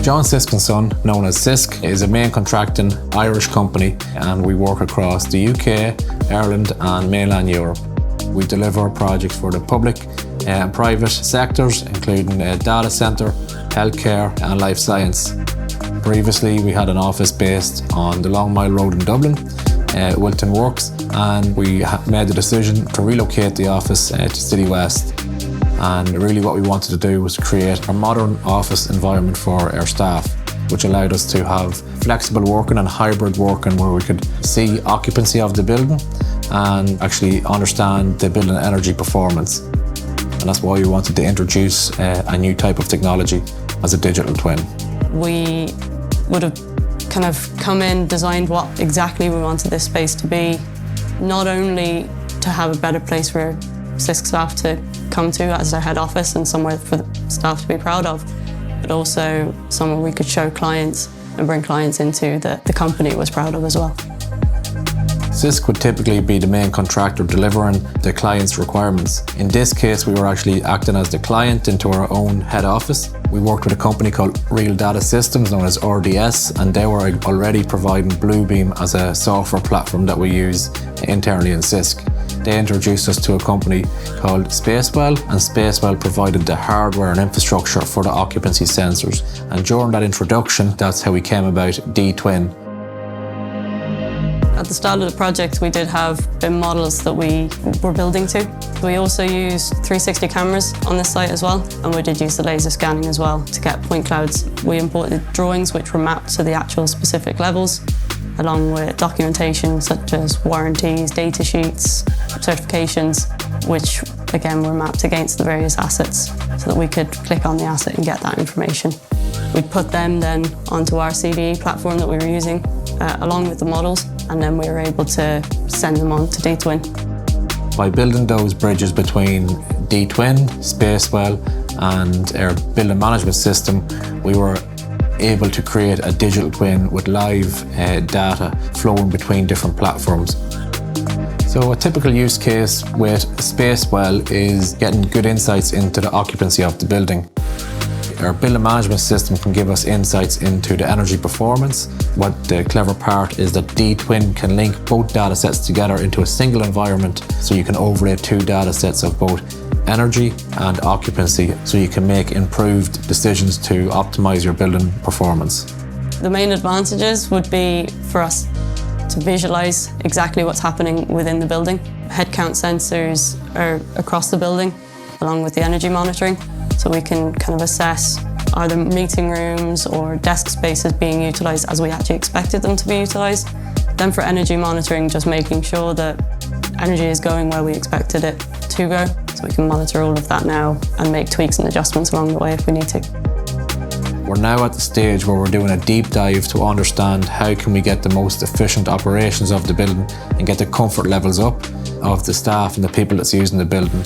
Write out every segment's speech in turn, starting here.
John Sisk and Son, known as Sisk, is a main contracting Irish company, and we work across the UK, Ireland and mainland Europe. We deliver projects for the public and private sectors, including a data centre, healthcare and life science. Previously, we had an office based on the Long Mile Road in Dublin, Wilton Works, and we made the decision to relocate the office to City West. And really what we wanted to do was create a modern office environment for our staff, which allowed us to have flexible working and hybrid working where we could see occupancy of the building and actually understand the building energy performance. And that's why we wanted to introduce a new type of technology as a digital twin. We would have kind of come in, designed what exactly we wanted this space to be, not only to have a better place for Sisk staff to come to as their head office and somewhere for the staff to be proud of, but also somewhere we could show clients and bring clients into that the company was proud of as well. Sisk would typically be the main contractor delivering the client's requirements. In this case, we were actually acting as the client into our own head office. We worked with a company called Real Data Systems, known as RDS, and they were already providing Bluebeam as a software platform that we use internally in Sisk. They introduced us to a company called Spacewell, and Spacewell provided the hardware and infrastructure for the occupancy sensors. And during that introduction, that's how we came about dTwin. At the start of the project, we did have BIM models that we were building to. We also used 360 cameras on this site as well, and we did use the laser scanning as well to get point clouds. We imported drawings which were mapped to the actual specific levels, along with documentation such as warranties, data sheets, certifications, which again were mapped against the various assets so that we could click on the asset and get that information. We'd put them then onto our CDE platform that we were using along with the models, and then we were able to send them on to dTwin. By building those bridges between dTwin, Spacewell and our building management system, we were able to create a digital twin with live data flowing between different platforms. So a typical use case with Spacewell is getting good insights into the occupancy of the building. Our building management system can give us insights into the energy performance. What the clever part is that dTwin can link both data sets together into a single environment, so you can overlay two data sets of both energy and occupancy, so you can make improved decisions to optimize your building performance. The main advantages would be for us to visualize exactly what's happening within the building. Headcount sensors are across the building, along with the energy monitoring, so we can kind of assess are the meeting rooms or desk spaces being utilised as we actually expected them to be utilised. Then for energy monitoring, just making sure that energy is going where we expected it to go, so we can monitor all of that now and make tweaks and adjustments along the way if we need to. We're now at the stage where we're doing a deep dive to understand how can we get the most efficient operations of the building and get the comfort levels up of the staff and the people that's using the building.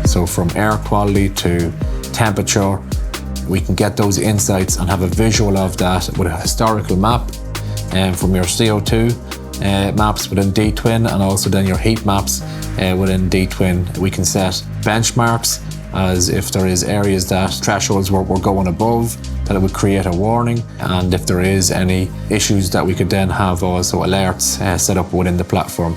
So from air quality to temperature, we can get those insights and have a visual of that with a historical map from your CO2 maps within dTwin, and also then your heat maps within dTwin. We can set benchmarks as if there is areas that thresholds were going above, that it would create a warning, and if there is any issues that we could then have also alerts set up within the platform.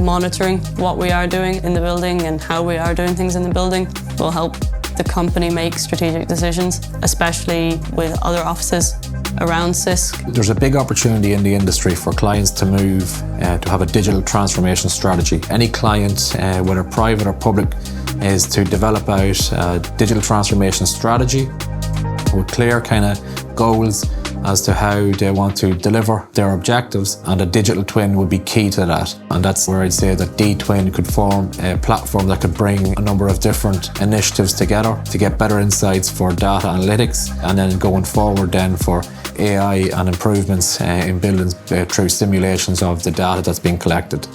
Monitoring what we are doing in the building and how we are doing things in the building will help the company make strategic decisions, especially with other offices around Sisk. There's a big opportunity in the industry for clients to move to have a digital transformation strategy. Any client, whether private or public, is to develop out a digital transformation strategy with clear kind of goals as to how they want to deliver their objectives, and a digital twin would be key to that. And that's where I'd say that dTwin could form a platform that could bring a number of different initiatives together to get better insights for data analytics, and then going forward then for AI and improvements in buildings through simulations of the data that's being collected.